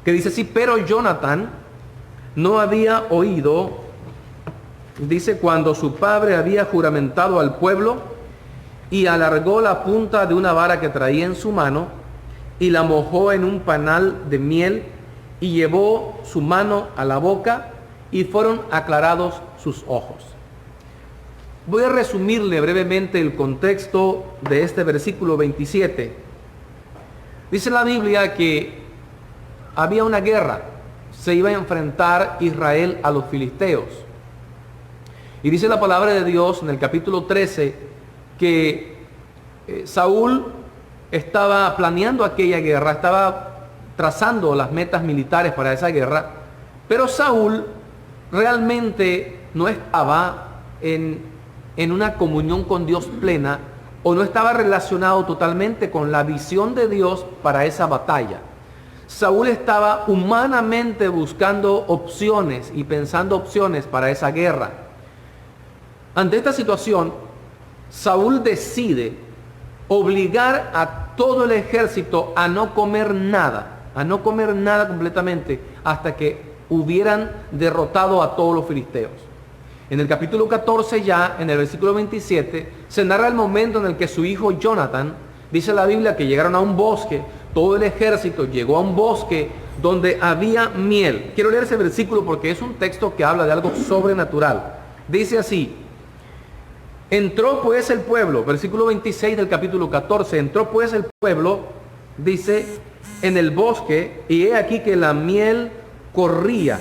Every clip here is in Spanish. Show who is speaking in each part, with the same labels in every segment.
Speaker 1: que dice así: pero Jonatán no había oído, dice, cuando su padre había juramentado al pueblo, y alargó la punta de una vara que traía en su mano, y la mojó en un panal de miel, y llevó su mano a la boca, y fueron aclarados sus ojos. Voy a resumirle brevemente el contexto de este versículo 27. Dice la Biblia que había una guerra, se iba a enfrentar Israel a los filisteos. Y dice la palabra de Dios en el capítulo 13 que Saúl estaba planeando aquella guerra, estaba trazando las metas militares para esa guerra, pero Saúl realmente no estaba en una comunión con Dios plena, o no estaba relacionado totalmente con la visión de Dios para esa batalla. Saúl estaba humanamente buscando opciones y pensando opciones para esa guerra. Ante esta situación, Saúl decide obligar a todo el ejército a no comer nada completamente, hasta que hubieran derrotado a todos los filisteos. En el capítulo 14 ya, en el versículo 27, se narra el momento en el que su hijo Jonatán, dice la Biblia que llegaron a un bosque, todo el ejército llegó a un bosque donde había miel. Quiero leer ese versículo porque es un texto que habla de algo sobrenatural. Dice así: entró pues el pueblo, versículo 26 del capítulo 14, entró pues el pueblo, dice, en el bosque, y he aquí que la miel corría,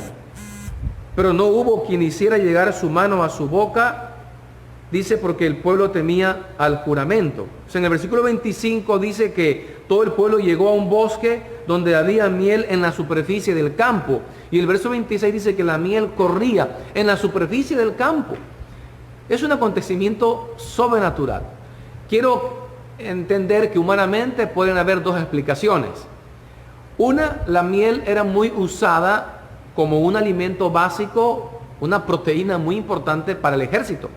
Speaker 1: pero no hubo quien hiciera llegar su mano a su boca, dice, porque el pueblo temía al juramento. O sea, en el versículo 25 dice que todo el pueblo llegó a un bosque donde había miel en la superficie del campo. Y el verso 26 dice que la miel corría en la superficie del campo. Es un acontecimiento sobrenatural. Quiero entender que humanamente pueden haber dos explicaciones. Una, la miel era muy usada como un alimento básico, una proteína muy importante para el ejército.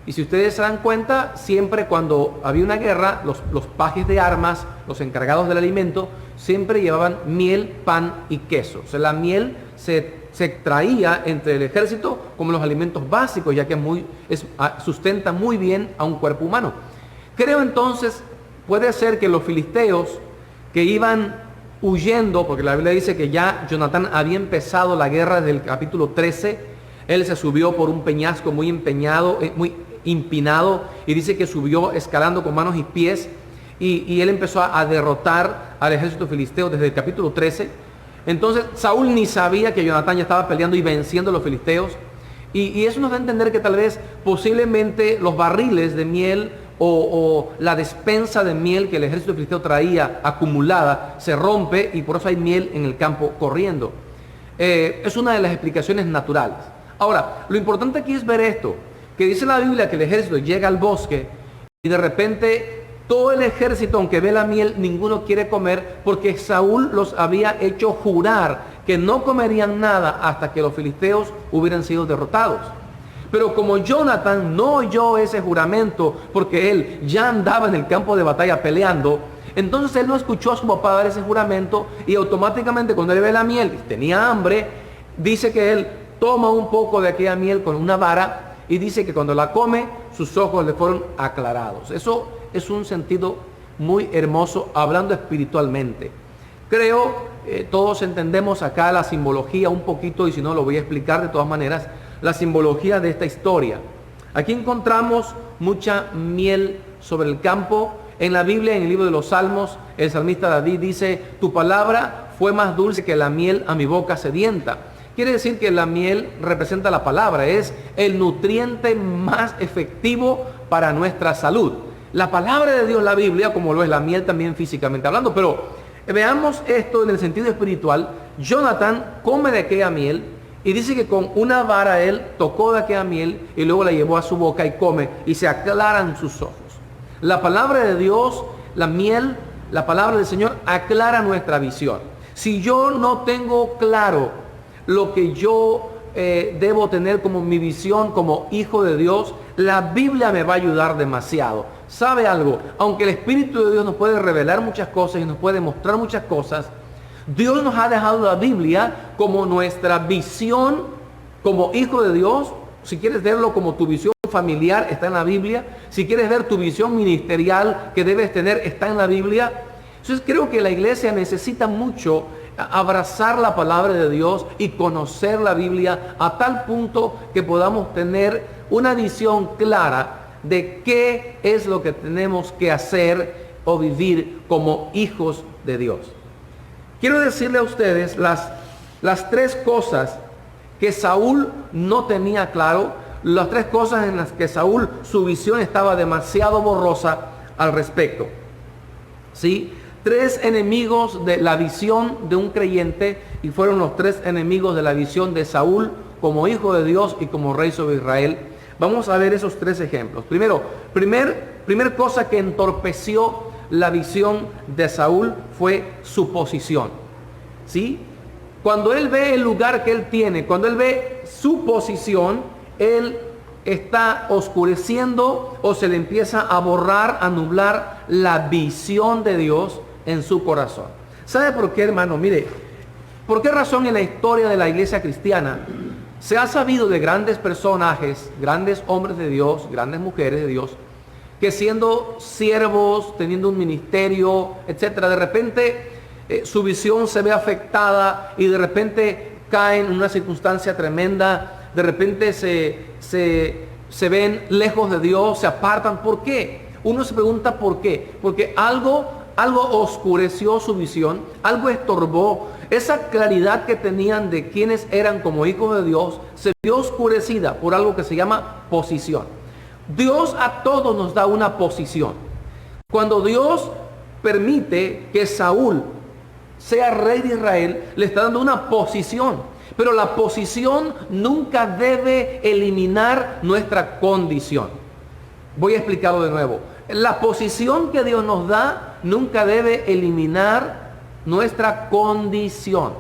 Speaker 1: Y si ustedes se dan cuenta, siempre cuando había una guerra, los pajes de armas, los encargados del alimento, siempre llevaban miel, pan y queso. O sea, la miel se extraía entre el ejército como los alimentos básicos, ya que sustenta muy bien a un cuerpo humano. Creo entonces, puede ser que los filisteos que iban huyendo, porque la Biblia dice que ya Jonatán había empezado la guerra desde el capítulo 13, él se subió por un peñasco muy empinado, y dice que subió escalando con manos y pies, y él empezó a derrotar al ejército filisteo desde el capítulo 13. Entonces Saúl ni sabía que Jonatán ya estaba peleando y venciendo a los filisteos, y eso nos da a entender que tal vez posiblemente los barriles de miel o la despensa de miel que el ejército filisteo traía acumulada se rompe, y por eso hay miel en el campo corriendo. Es una de las explicaciones naturales. Ahora, lo importante aquí es ver esto, que dice la Biblia que el ejército llega al bosque y de repente todo el ejército, aunque ve la miel, ninguno quiere comer, porque Saúl los había hecho jurar que no comerían nada hasta que los filisteos hubieran sido derrotados. Pero como Jonatán no oyó ese juramento, porque él ya andaba en el campo de batalla peleando, entonces él no escuchó a su papá dar ese juramento, y automáticamente cuando él ve la miel, tenía hambre, dice que él toma un poco de aquella miel con una vara, y dice que cuando la come, sus ojos le fueron aclarados. Eso es un sentido muy hermoso, hablando espiritualmente. Creo, todos entendemos acá la simbología un poquito, y si no lo voy a explicar de todas maneras, la simbología de esta historia. Aquí encontramos mucha miel sobre el campo. En la Biblia, en el libro de los Salmos, el salmista David dice: tu palabra fue más dulce que la miel a mi boca sedienta. Quiere decir que la miel representa la palabra, es el nutriente más efectivo para nuestra salud. La palabra de Dios, la Biblia, como lo es la miel también físicamente hablando. Pero veamos esto en el sentido espiritual. Jonatán come de aquella miel, y dice que con una vara él tocó de aquella miel y luego la llevó a su boca y come, y se aclaran sus ojos. La palabra de Dios, la miel, la palabra del Señor aclara nuestra visión. Si yo no tengo claro lo que yo debo tener como mi visión como hijo de Dios, la Biblia me va a ayudar demasiado. ¿Sabe algo? Aunque el Espíritu de Dios nos puede revelar muchas cosas y nos puede mostrar muchas cosas, Dios nos ha dejado la Biblia como nuestra visión como hijo de Dios. Si quieres verlo como tu visión familiar, está en la Biblia. Si quieres ver tu visión ministerial que debes tener, está en la Biblia. Entonces creo que la iglesia necesita mucho abrazar la palabra de Dios y conocer la Biblia a tal punto que podamos tener una visión clara de qué es lo que tenemos que hacer o vivir como hijos de Dios. Quiero decirle a ustedes las tres cosas que Saúl no tenía claro, las tres cosas en las que Saúl, su visión estaba demasiado borrosa al respecto. ¿Sí? Tres enemigos de la visión de un creyente, y fueron los tres enemigos de la visión de Saúl como hijo de Dios y como rey sobre Israel. Vamos a ver esos tres ejemplos. Primero, primer cosa que entorpeció la visión de Saúl fue su posición. ¿Sí? Cuando él ve el lugar que él tiene, cuando él ve su posición, él está oscureciendo o se le empieza a borrar, a nublar la visión de Dios en su corazón. ¿Sabe por qué, hermano? Mire, ¿por qué razón en la historia de la iglesia cristiana se ha sabido de grandes personajes, grandes hombres de Dios, grandes mujeres de Dios, que siendo siervos, teniendo un ministerio, etcétera, de repente su visión se ve afectada y de repente caen en una circunstancia tremenda, de repente se ven lejos de Dios, se apartan? ¿Por qué? Uno se pregunta por qué. Porque algo oscureció su visión, algo estorbó. Esa claridad que tenían de quiénes eran como hijos de Dios se vio oscurecida por algo que se llama posición. Dios a todos nos da una posición. Cuando Dios permite que Saúl sea rey de Israel, le está dando una posición. Pero la posición nunca debe eliminar nuestra condición. Voy a explicarlo de nuevo. La posición que Dios nos da nunca debe eliminar nuestra condición.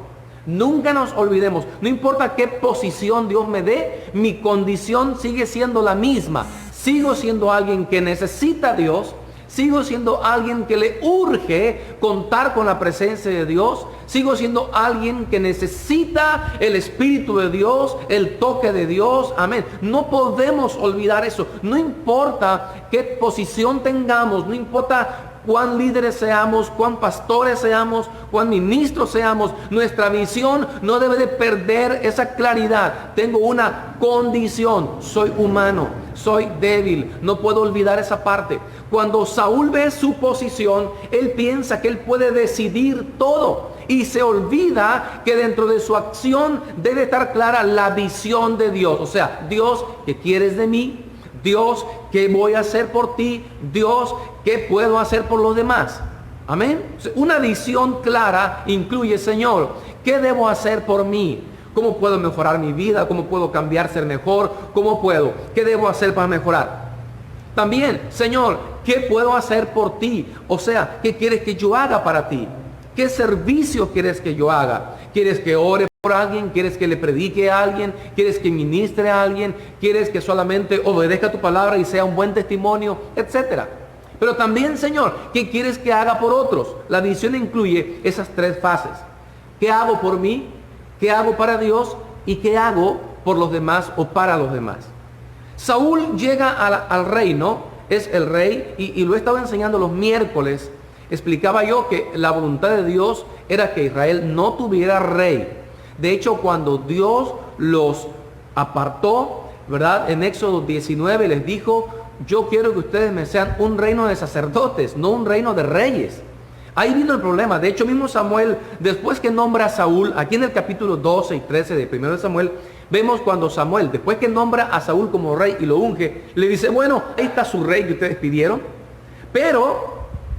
Speaker 1: Nunca nos olvidemos, no importa qué posición Dios me dé, mi condición sigue siendo la misma. Sigo siendo alguien que necesita a Dios. Sigo siendo alguien que le urge contar con la presencia de Dios. Sigo siendo alguien que necesita el Espíritu de Dios, el toque de Dios. Amén. No podemos olvidar eso. No importa qué posición tengamos, no importa cuán líderes seamos, cuán pastores seamos, cuán ministros seamos, nuestra visión no debe de perder esa claridad. Tengo una condición, soy humano, soy débil, no puedo olvidar esa parte. Cuando Saúl ve su posición, él piensa que él puede decidir todo y se olvida que dentro de su acción debe estar clara la visión de Dios. O sea, Dios, ¿qué quieres de mí? Dios, ¿qué voy a hacer por ti? Dios, ¿qué puedo hacer por los demás? Amén. Una visión clara incluye, Señor, ¿qué debo hacer por mí? ¿Cómo puedo mejorar mi vida? ¿Cómo puedo cambiar, ser mejor? ¿Cómo puedo? ¿Qué debo hacer para mejorar? También, Señor, ¿qué puedo hacer por ti? O sea, ¿qué quieres que yo haga para ti? ¿Qué servicio quieres que yo haga? ¿Quieres que ore por alguien? ¿Quieres que le predique a alguien? ¿Quieres que ministre a alguien? ¿Quieres que solamente obedezca tu palabra y sea un buen testimonio? Etcétera. Pero también, Señor, ¿qué quieres que haga por otros? La visión incluye esas tres fases. ¿Qué hago por mí? ¿Qué hago para Dios? ¿Y qué hago por los demás o para los demás? Saúl llega al reino, es el rey, y lo he estado enseñando los miércoles. Explicaba yo que la voluntad de Dios era que Israel no tuviera rey. De hecho, cuando Dios los apartó, ¿verdad? En Éxodo 19 les dijo, yo quiero que ustedes me sean un reino de sacerdotes, no un reino de reyes. Ahí vino el problema. De hecho, mismo Samuel, después que nombra a Saúl, aquí en el capítulo 12 y 13 de 1 de Samuel, vemos cuando Samuel, después que nombra a Saúl como rey y lo unge, le dice, bueno, ahí está su rey que ustedes pidieron, pero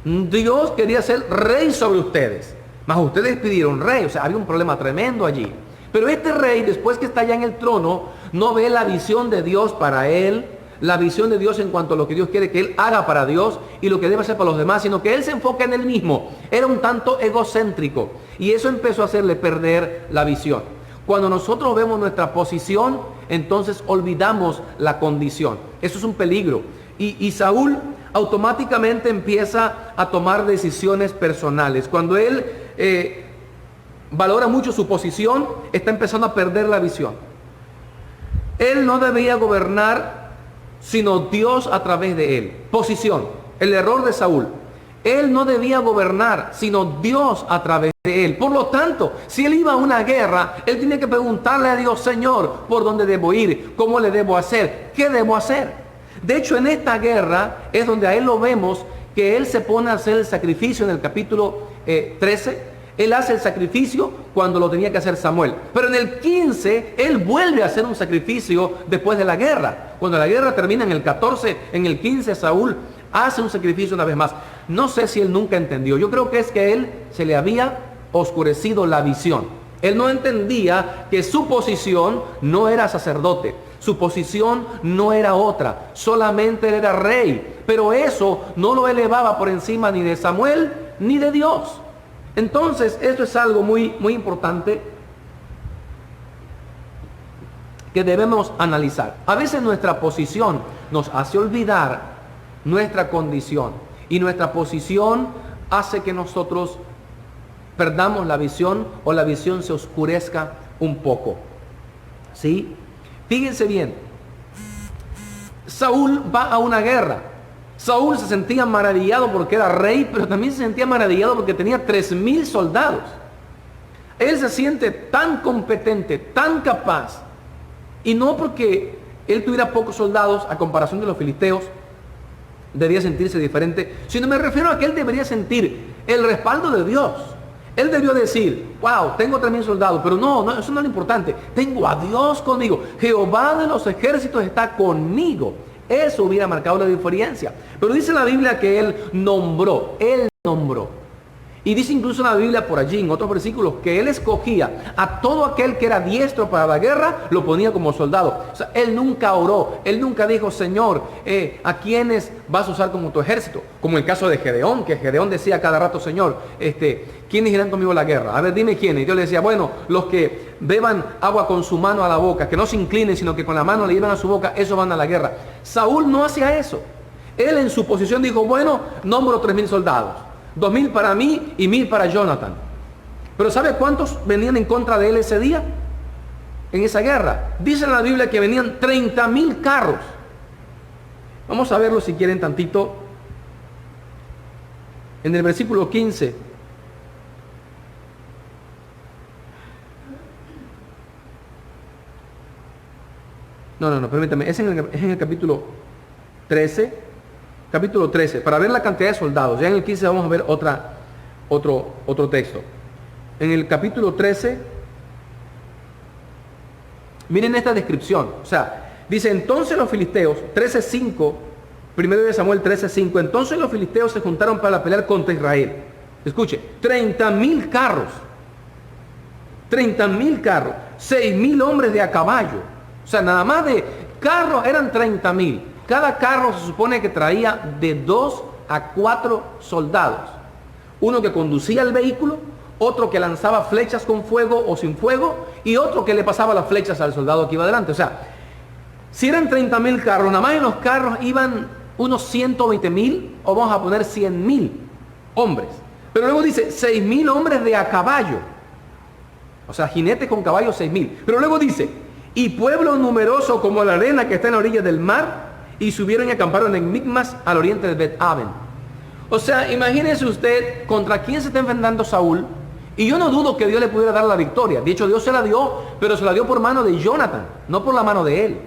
Speaker 1: Dios quería ser rey sobre ustedes, mas ustedes pidieron rey. O sea, había un problema tremendo allí. Pero este rey, después que está ya en el trono, no ve la visión de Dios para él, la visión de Dios en cuanto a lo que Dios quiere que él haga para Dios y lo que debe hacer para los demás, sino que él se enfoca en él mismo. Era un tanto egocéntrico y eso empezó a hacerle perder la visión. Cuando nosotros vemos nuestra posición, entonces olvidamos la condición. Eso es un peligro. Y Saúl automáticamente empieza a tomar decisiones personales. Cuando él valora mucho su posición, está empezando a perder la visión. Él no debía gobernar, sino Dios a través de él. Posición, el error de Saúl. Él no debía gobernar, sino Dios a través de él. Por lo tanto, si él iba a una guerra, él tiene que preguntarle a Dios: Señor, ¿por dónde debo ir? ¿Cómo le debo hacer? ¿Qué debo hacer? De hecho, en esta guerra es donde a él lo vemos que él se pone a hacer el sacrificio en el capítulo 13. Él hace el sacrificio cuando lo tenía que hacer Samuel. Pero en el 15, él vuelve a hacer un sacrificio después de la guerra. Cuando la guerra termina en el 14, en el 15 Saúl hace un sacrificio una vez más. No sé si él nunca entendió. Yo creo que es que él se le había oscurecido la visión. Él no entendía que su posición no era sacerdote. Su posición no era otra. Solamente él era rey. Pero eso no lo elevaba por encima ni de Samuel ni de Dios. Entonces, esto es algo muy importante que debemos analizar. A veces nuestra posición nos hace olvidar nuestra condición, y nuestra posición hace que nosotros perdamos la visión, o la visión se oscurezca un poco. ¿Sí? Fíjense bien. Saúl va a una guerra. Saúl se sentía maravillado porque era rey, pero también se sentía maravillado porque tenía 3,000 soldados. Él se siente tan competente, tan capaz, y no porque él tuviera pocos soldados a comparación de los filisteos, debía sentirse diferente, sino me refiero a que él debería sentir el respaldo de Dios. Él debió decir: wow, tengo 3,000 soldados, pero no, eso no es lo importante. Tengo a Dios conmigo. Jehová de los ejércitos está conmigo. Eso hubiera marcado la diferencia. Pero dice la Biblia que él nombró. Y dice incluso en la Biblia por allí, en otros versículos, que él escogía a todo aquel que era diestro para la guerra, lo ponía como soldado. O sea, él nunca oró, él nunca dijo: Señor, ¿a quiénes vas a usar como tu ejército? Como el caso de Gedeón, que Gedeón decía cada rato: Señor, ¿quiénes irán conmigo a la guerra? A ver, dime quiénes. Y Dios le decía: bueno, los que beban agua con su mano a la boca, que no se inclinen, sino que con la mano le llevan a su boca, esos van a la guerra. Saúl no hacía eso. Él en su posición dijo: bueno, nombro 3,000 soldados. 2,000 para mí y 1,000 para Jonathan. Pero ¿sabe cuántos venían en contra de él ese día? En esa guerra. Dice en la Biblia que venían 30,000 carros. Vamos a verlo si quieren tantito. En el versículo 15. No, permítame. Es en el capítulo 13. Capítulo 13, para ver la cantidad de soldados. Ya en el 15 vamos a ver otro texto. En el capítulo 13, miren esta descripción. O sea, dice: entonces los filisteos, 13:5, primero de Samuel 13:5, entonces los filisteos se juntaron para pelear contra Israel. Escuche, 30,000 carros, 6,000 hombres de a caballo. O sea, nada más de carros eran 30,000. Cada carro se supone que traía de 2 a 4 soldados. Uno que conducía el vehículo, otro que lanzaba flechas con fuego o sin fuego, y otro que le pasaba las flechas al soldado que iba adelante. O sea, si eran 30,000 carros, nada más en los carros iban unos 120,000, o vamos a poner 100,000 hombres. Pero luego dice 6,000 hombres de a caballo. O sea, jinetes con caballos 6,000. Pero luego dice: y pueblo numeroso como la arena que está en la orilla del mar, y subieron y acamparon en Micmas, al oriente de Bet-Aven. O sea, imagínese usted contra quién se está enfrentando Saúl. Y yo no dudo que Dios le pudiera dar la victoria. De hecho, Dios se la dio, pero se la dio por mano de Jonathan, no por la mano de él.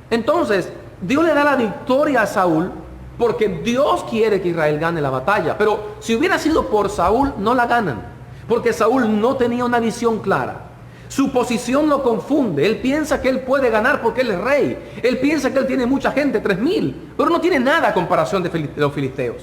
Speaker 1: Entonces, Dios le da la victoria a Saúl porque Dios quiere que Israel gane la batalla. Pero si hubiera sido por Saúl, no la ganan, porque Saúl no tenía una visión clara. Su posición lo confunde. Él piensa que él puede ganar porque él es rey. Él piensa que él tiene mucha gente, 3,000, pero no tiene nada a comparación de los filisteos.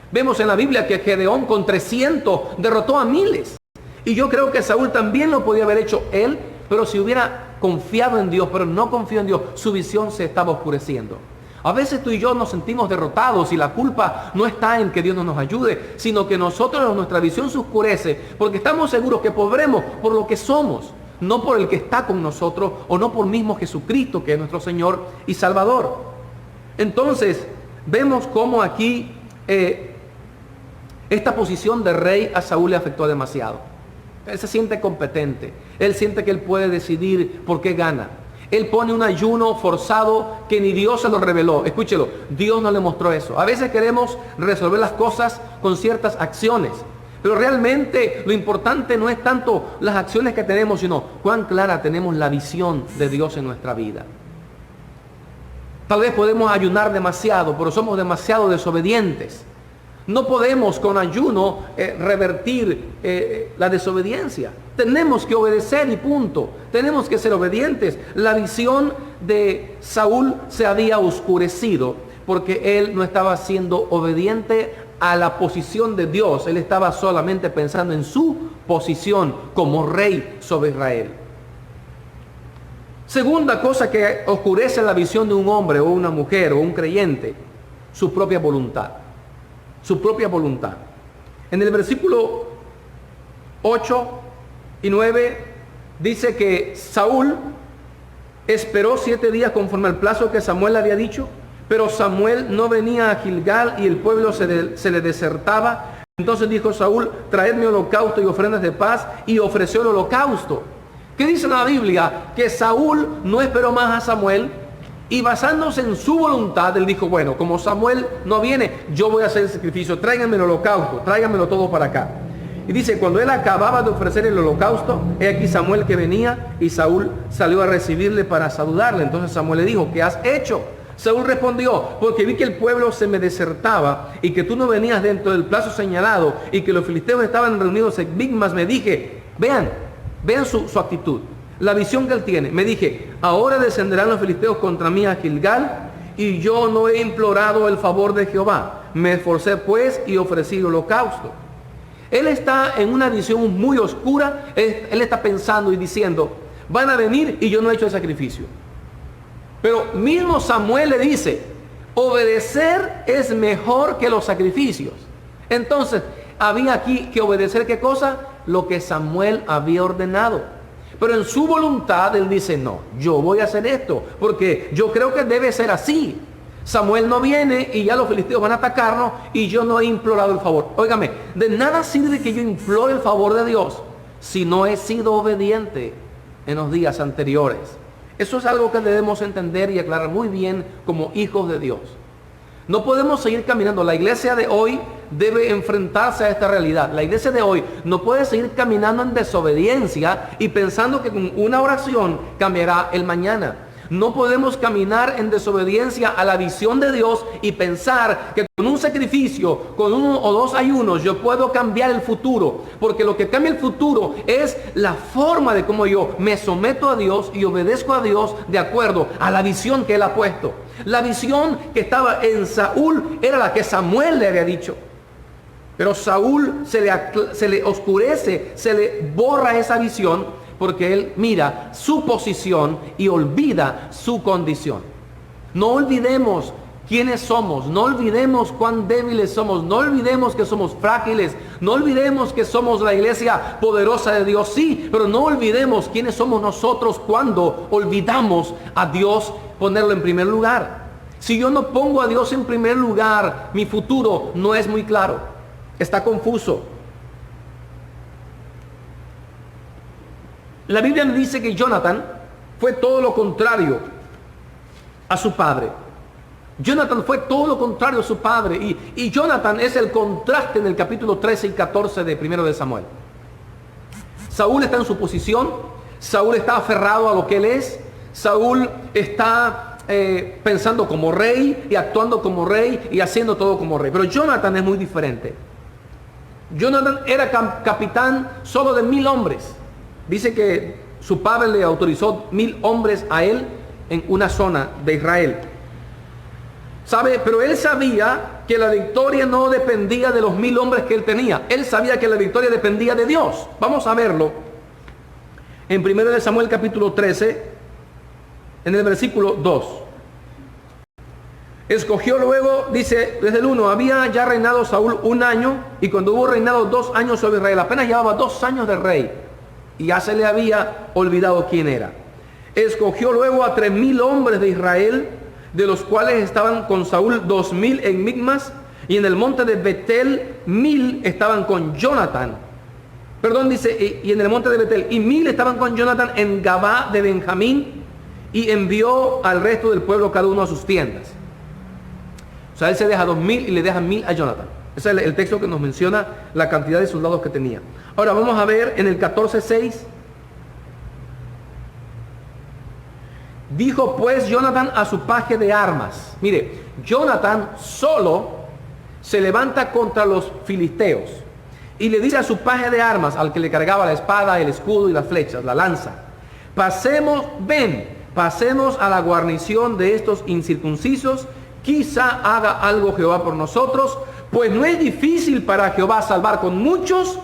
Speaker 1: Vemos en la Biblia que Gedeón con 300 derrotó a miles. Y yo creo que Saúl también lo podía haber hecho él, pero si hubiera confiado en Dios, pero no confió en Dios, su visión se estaba oscureciendo. A veces tú y yo nos sentimos derrotados, y la culpa no está en que Dios no nos ayude, sino que nosotros, nuestra visión se oscurece porque estamos seguros que podremos por lo que somos, no por el que está con nosotros, o no por mismo Jesucristo, que es nuestro Señor y Salvador. Entonces vemos cómo aquí esta posición de rey a Saúl le afectó demasiado. Él se siente competente. Él siente que él puede decidir por qué gana. Él pone un ayuno forzado que ni Dios se lo reveló. Escúchelo, Dios no le mostró eso. A veces queremos resolver las cosas con ciertas acciones. Pero realmente lo importante no es tanto las acciones que tenemos, sino cuán clara tenemos la visión de Dios en nuestra vida. Tal vez podemos ayunar demasiado, pero somos demasiado desobedientes. No podemos con ayuno revertir la desobediencia. Tenemos que obedecer y punto. Tenemos que ser obedientes. La visión de Saúl se había oscurecido porque él no estaba siendo obediente a la posición de Dios. Él estaba solamente pensando en su posición como rey sobre Israel. Segunda cosa que oscurece la visión de un hombre o una mujer o un creyente, su propia voluntad. Su propia voluntad. En el versículo 8 y 9 dice que Saúl esperó 7 días conforme al plazo que Samuel le había dicho, pero Samuel no venía a Gilgal y el pueblo se le desertaba. Entonces dijo Saúl, traedme holocausto y ofrendas de paz, y ofreció el holocausto. ¿Qué dice la Biblia? Que Saúl no esperó más a Samuel, y basándose en su voluntad, él dijo, bueno, como Samuel no viene, yo voy a hacer el sacrificio, tráiganme el holocausto, tráiganmelo todo para acá. Y dice, cuando él acababa de ofrecer el holocausto, he aquí Samuel que venía, y Saúl salió a recibirle para saludarle. Entonces Samuel le dijo, ¿qué has hecho? Saúl respondió, porque vi que el pueblo se me desertaba, y que tú no venías dentro del plazo señalado, y que los filisteos estaban reunidos en Migmas. Me dije, vean su actitud, la visión que él tiene. Me dije, ahora descenderán los filisteos contra mí a Gilgal, y yo no he implorado el favor de Jehová. Me esforcé pues y ofrecí el holocausto. Él está en una visión muy oscura. Él está pensando y diciendo, van a venir y yo no he hecho el sacrificio. Pero mismo Samuel le dice, obedecer es mejor que los sacrificios. Entonces, había aquí que obedecer, ¿qué cosa? Lo que Samuel había ordenado. Pero en su voluntad, él dice, no, yo voy a hacer esto, porque yo creo que debe ser así. Samuel no viene y ya los filisteos van a atacarnos y yo no he implorado el favor. Óigame, de nada sirve que yo implore el favor de Dios si no he sido obediente en los días anteriores. Eso es algo que debemos entender y aclarar muy bien como hijos de Dios. No podemos seguir caminando. La iglesia de hoy debe enfrentarse a esta realidad. La iglesia de hoy no puede seguir caminando en desobediencia y pensando que con una oración cambiará el mañana. No podemos caminar en desobediencia a la visión de Dios y pensar que con un sacrificio, con 1 o 2 ayunos, yo puedo cambiar el futuro. Porque lo que cambia el futuro es la forma de cómo yo me someto a Dios y obedezco a Dios de acuerdo a la visión que Él ha puesto. La visión que estaba en Saúl era la que Samuel le había dicho. Pero Saúl se le oscurece, se le borra esa visión, porque él mira su posición y olvida su condición. No olvidemos quiénes somos, no olvidemos cuán débiles somos, no olvidemos que somos frágiles, no olvidemos que somos la iglesia poderosa de Dios, sí, pero no olvidemos quiénes somos nosotros cuando olvidamos a Dios ponerlo en primer lugar. Si yo no pongo a Dios en primer lugar, mi futuro no es muy claro, está confuso. La Biblia nos dice que Jonathan fue todo lo contrario a su padre. Jonathan fue todo lo contrario a su padre. Y Jonathan es el contraste en el capítulo 13 y 14 de 1 de Samuel. Saúl está en su posición. Saúl está aferrado a lo que él es. Saúl está pensando como rey y actuando como rey y haciendo todo como rey. Pero Jonathan es muy diferente. Jonathan era capitán solo de 1000 hombres. Dice que su padre le autorizó 1000 hombres a él en una zona de Israel. ¿Sabe? Pero él sabía que la victoria no dependía de los 1000 hombres que él tenía. Él sabía que la victoria dependía de Dios. Vamos a verlo en 1 de Samuel capítulo 13, en el versículo 2. Escogió luego, dice desde el 1, había ya reinado Saúl 1 año, y cuando hubo reinado 2 años sobre Israel, apenas llevaba 2 años de rey, y ya se le había olvidado quién era. Escogió luego a 3000 hombres de Israel, de los cuales estaban con Saúl 2000 en Migmas, y en el monte de Betel 1000 estaban con Jonathan. Perdón, dice, y en el monte de Betel. Y 1000 estaban con Jonathan en Gabá de Benjamín, y envió al resto del pueblo cada uno a sus tiendas. O sea, él se deja 2000 y le deja 1000 a Jonathan. Ese es el texto que nos menciona la cantidad de soldados que tenía. Ahora vamos a ver en el 14:6. Dijo pues Jonathan a su paje de armas. Mire, Jonathan solo se levanta contra los filisteos y le dice a su paje de armas, al que le cargaba la espada, el escudo y las flechas, la lanza: pasemos a la guarnición de estos incircuncisos, quizá haga algo Jehová por nosotros, pues no es difícil para Jehová salvar con muchos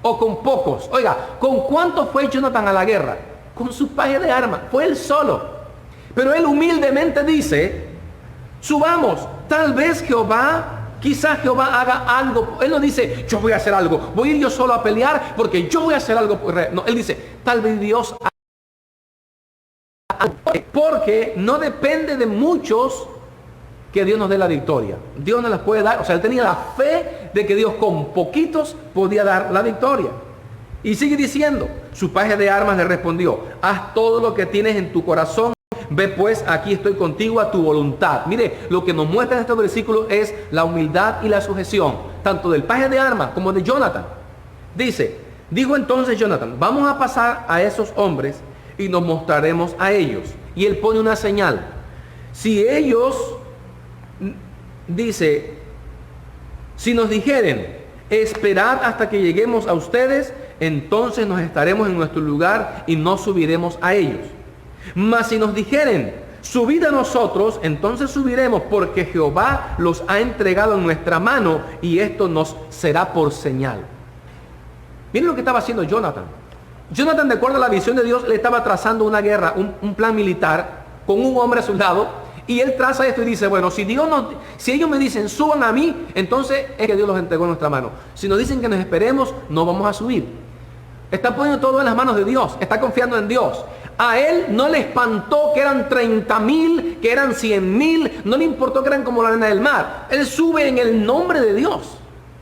Speaker 1: o con pocos. Oiga, ¿con cuánto fue Jonathan a la guerra? Con su paje de armas, fue él solo. Pero él humildemente dice: subamos, tal vez quizá Jehová haga algo. Él no dice: yo voy a hacer algo, voy a ir yo solo a pelear porque yo voy a hacer algo. No, él dice: tal vez Dios haga algo, porque no depende de muchos que Dios nos dé la victoria. Dios nos las puede dar. O sea, él tenía la fe de que Dios con poquitos podía dar la victoria. Y sigue diciendo, su paje de armas le respondió: haz todo lo que tienes en tu corazón. Ve pues, aquí estoy contigo a tu voluntad. Mire, lo que nos muestra en este versículo es la humildad y la sujeción, tanto del paje de armas como de Jonathan. Dijo entonces Jonathan: vamos a pasar a esos hombres y nos mostraremos a ellos. Y él pone una señal. Si ellos, si nos dijeren: esperad hasta que lleguemos a ustedes, entonces nos estaremos en nuestro lugar y no subiremos a ellos. Mas si nos dijeren: subid a nosotros, entonces subiremos, porque Jehová los ha entregado en nuestra mano, y esto nos será por señal. Miren lo que estaba haciendo Jonathan. Jonathan, de acuerdo a la visión de Dios, le estaba trazando una guerra, un plan militar, con un hombre a su lado, y él traza esto y dice: bueno, si ellos me dicen suban a mí, entonces es que Dios los entregó en nuestra mano. Si nos dicen que nos esperemos, no vamos a subir. Está poniendo todo en las manos de Dios, está confiando en Dios. A él no le espantó que eran 30,000, que eran 100,000, no le importó que eran como la arena del mar. Él sube en el nombre de Dios,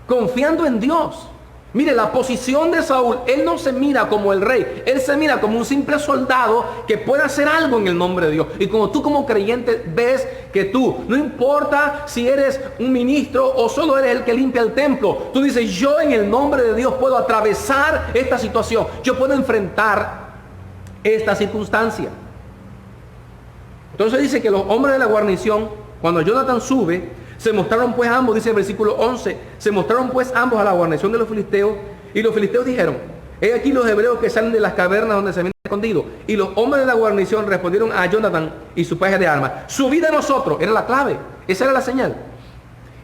Speaker 1: confiando en Dios. Mire, la posición de Saúl, él no se mira como el rey, él se mira como un simple soldado que puede hacer algo en el nombre de Dios. Y como tú como creyente ves que tú, no importa si eres un ministro o solo eres el que limpia el templo, tú dices: yo en el nombre de Dios puedo atravesar esta situación, yo puedo enfrentar esta circunstancia. Entonces dice que los hombres de la guarnición, cuando Jonathan sube, se mostraron pues ambos, dice el versículo 11, se mostraron pues ambos a la guarnición de los filisteos, y los filisteos dijeron: he aquí los hebreos que salen de las cavernas donde se habían escondido. Y los hombres de la guarnición respondieron a Jonathan y su paje de armas: subid a nosotros. Era la clave, esa era la señal.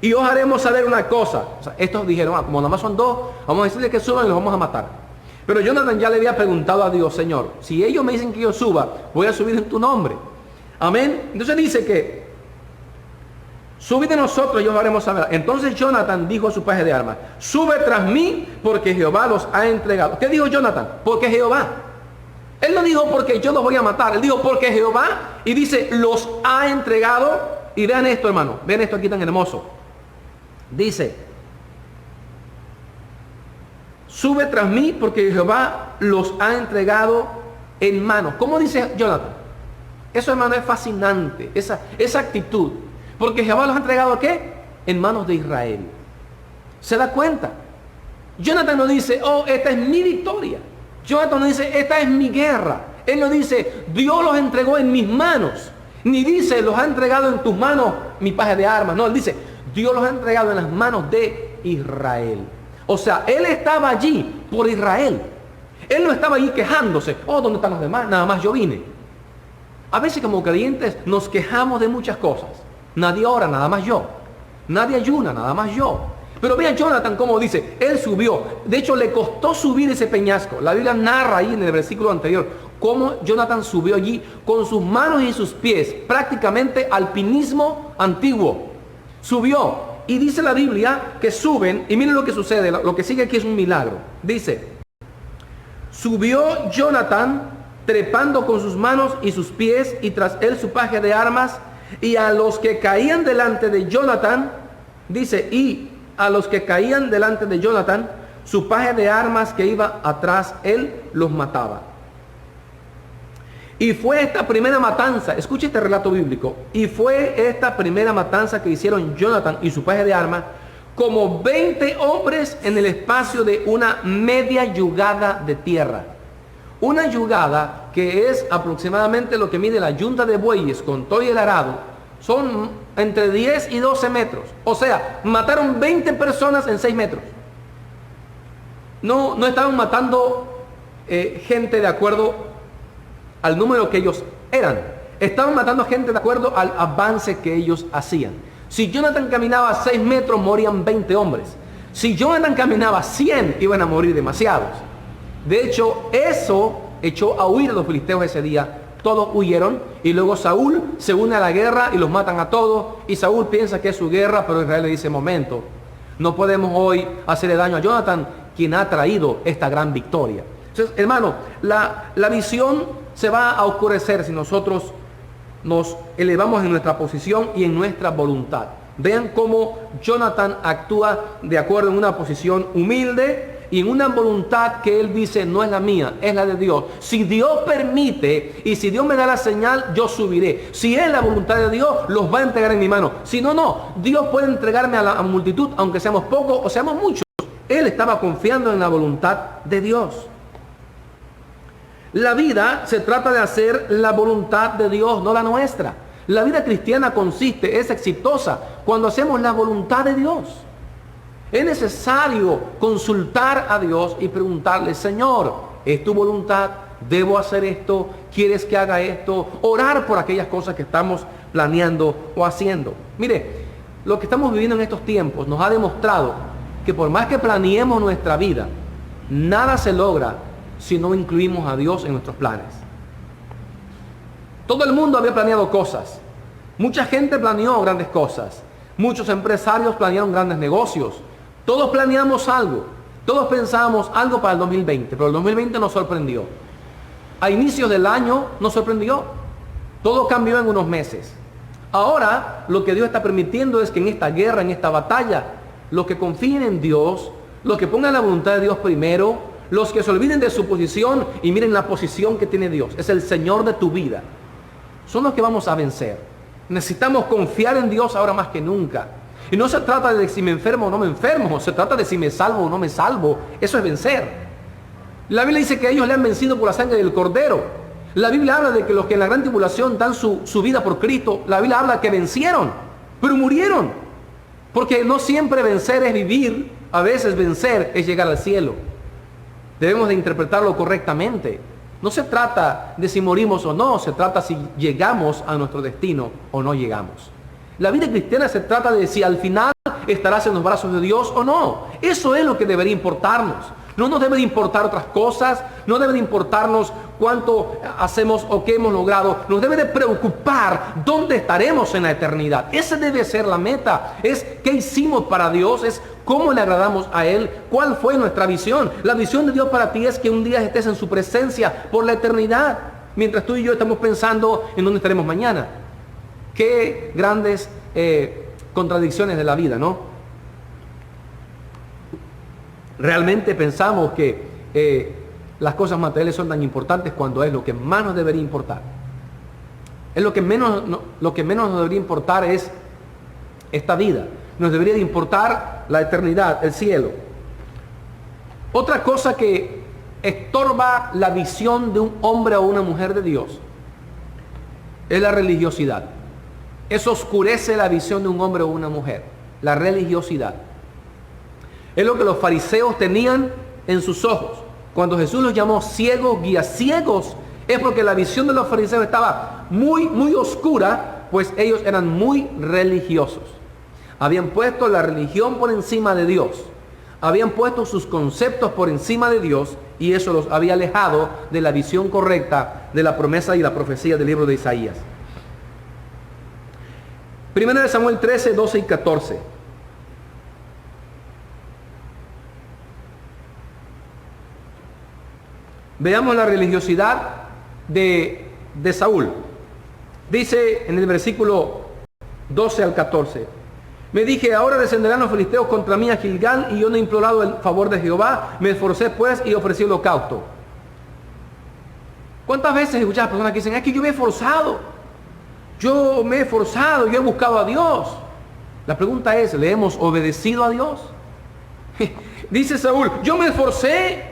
Speaker 1: Y os haremos saber una cosa. O sea, estos dijeron: como nada más son dos, vamos a decirles que suban y los vamos a matar. Pero Jonathan ya le había preguntado a Dios: Señor, si ellos me dicen que yo suba, voy a subir en tu nombre. Amén. Entonces dice que subid de nosotros y os haremos saber. Entonces Jonathan dijo a su paje de armas: sube tras mí, porque Jehová los ha entregado. ¿Qué dijo Jonathan? Porque Jehová. Él no dijo porque yo los voy a matar, él dijo porque Jehová, y dice los ha entregado. Y vean esto, hermano, vean esto aquí tan hermoso. Dice: sube tras mí, porque Jehová los ha entregado en manos. ¿Cómo dice Jonathan? Eso, hermano, es fascinante, esa actitud. Porque Jehová los ha entregado, ¿qué? En manos de Israel. ¿Se da cuenta? Jonathan no dice: oh, esta es mi victoria. Jonathan no dice: esta es mi guerra. Él no dice: Dios los entregó en mis manos. Ni dice: los ha entregado en tus manos mi paje de armas. No, él dice: Dios los ha entregado en las manos de Israel. O sea, él estaba allí por Israel. Él no estaba allí quejándose: oh, ¿dónde están los demás? Nada más yo vine. A veces como creyentes nos quejamos de muchas cosas. Nadie ora, nada más yo. Nadie ayuna, nada más yo. Pero vean Jonathan cómo dice: él subió. De hecho, le costó subir ese peñasco. La Biblia narra ahí en el versículo anterior cómo Jonathan subió allí con sus manos y sus pies. Prácticamente alpinismo antiguo. Subió. Y dice la Biblia que suben, y miren lo que sucede, lo que sigue aquí es un milagro. Dice: subió Jonathan trepando con sus manos y sus pies, y tras él su paje de armas, y a los que caían delante de Jonathan, dice, y a los que caían delante de Jonathan, Su paje de armas que iba atrás, él los mataba. Y fue esta primera matanza, escuche este relato bíblico, y fue esta primera matanza que hicieron Jonathan y su paje de armas, como 20 hombres en el espacio de una media yugada de tierra. Una yugada que es aproximadamente lo que mide la yunta de bueyes con todo y el arado, son entre 10 y 12 metros. O sea, mataron 20 personas en 6 metros. No estaban matando gente de acuerdo al número que ellos eran. Estaban matando gente de acuerdo al avance que ellos hacían. Si Jonathan caminaba 6 metros, morían 20 hombres. Si Jonathan caminaba 100, iban a morir demasiados. De hecho, eso echó a huir a los filisteos ese día. Todos huyeron y luego Saúl se une a la guerra y los matan a todos. Y Saúl piensa que es su guerra, pero Israel le dice, momento, no podemos hoy hacerle daño a Jonathan, quien ha traído esta gran victoria. Entonces, hermano, la visión se va a oscurecer si nosotros nos elevamos en nuestra posición y en nuestra voluntad. Vean cómo Jonathan actúa de acuerdo en una posición humilde y en una voluntad que él dice no es la mía, es la de Dios. Si Dios permite y si Dios me da la señal, yo subiré. Si es la voluntad de Dios, los va a entregar en mi mano. Si no, no. Dios puede entregarme a la multitud, aunque seamos pocos o seamos muchos. Él estaba confiando en la voluntad de Dios. La vida se trata de hacer la voluntad de Dios, no la nuestra. La vida cristiana es exitosa cuando hacemos la voluntad de Dios. Es necesario consultar a Dios y preguntarle, Señor, ¿es tu voluntad? ¿Debo hacer esto? ¿Quieres que haga esto? Orar por aquellas cosas que estamos planeando o haciendo. Mire, lo que estamos viviendo en estos tiempos nos ha demostrado que por más que planeemos nuestra vida, nada se logra si no incluimos a Dios en nuestros planes. Todo el mundo había planeado cosas. Mucha gente planeó grandes cosas. Muchos empresarios planearon grandes negocios. Todos planeamos algo. Todos pensábamos algo para el 2020, pero el 2020 nos sorprendió. A inicios del año nos sorprendió. Todo cambió en unos meses. Ahora, lo que Dios está permitiendo es que en esta guerra, en esta batalla, los que confíen en Dios, los que pongan la voluntad de Dios primero, los que se olviden de su posición y miren la posición que tiene Dios, es el Señor de tu vida, son los que vamos a vencer. Necesitamos confiar en Dios ahora más que nunca. Y no se trata de si me enfermo o no me enfermo, se trata de si me salvo o no me salvo. Eso es vencer. La Biblia dice que ellos le han vencido por la sangre del Cordero. La Biblia habla de que los que en la gran tribulación dan su vida por Cristo, la Biblia habla que vencieron, pero murieron. Porque no siempre vencer es vivir, a veces vencer es llegar al cielo. Debemos de interpretarlo correctamente. No se trata de si morimos o no, se trata si llegamos a nuestro destino o no llegamos. La vida cristiana se trata de si al final estarás en los brazos de Dios o no. Eso es lo que debería importarnos. No nos debe de importar otras cosas, no debe de importarnos cuánto hacemos o qué hemos logrado. Nos debe de preocupar dónde estaremos en la eternidad. Esa debe ser la meta. Es qué hicimos para Dios, es cómo le agradamos a Él, cuál fue nuestra visión. La visión de Dios para ti es que un día estés en su presencia por la eternidad, mientras tú y yo estamos pensando en dónde estaremos mañana. Qué grandes contradicciones de la vida, ¿no? Realmente pensamos que las cosas materiales son tan importantes cuando es lo que más nos debería importar. Es lo que menos nos debería importar es esta vida. Nos debería de importar la eternidad, el cielo. Otra cosa que estorba la visión de un hombre o una mujer de Dios es la religiosidad. Eso oscurece la visión de un hombre o una mujer, la religiosidad. Es lo que los fariseos tenían en sus ojos. Cuando Jesús los llamó ciegos, guías ciegos, es porque la visión de los fariseos estaba muy, muy oscura, pues ellos eran muy religiosos. Habían puesto la religión por encima de Dios. Habían puesto sus conceptos por encima de Dios y eso los había alejado de la visión correcta de la promesa y la profecía del libro de Isaías. Primera de Samuel 13, 12 y 14. Veamos la religiosidad de Saúl. Dice en el versículo 12 al 14: Me dije, ahora descenderán los filisteos contra mí a Gilgal, y yo no he implorado el favor de Jehová. Me esforcé pues y ofrecí holocausto. ¿Cuántas veces escuchas a personas que dicen, es que yo me he esforzado, yo he buscado a Dios? La pregunta es, ¿le hemos obedecido a Dios? Dice Saúl, yo me esforcé,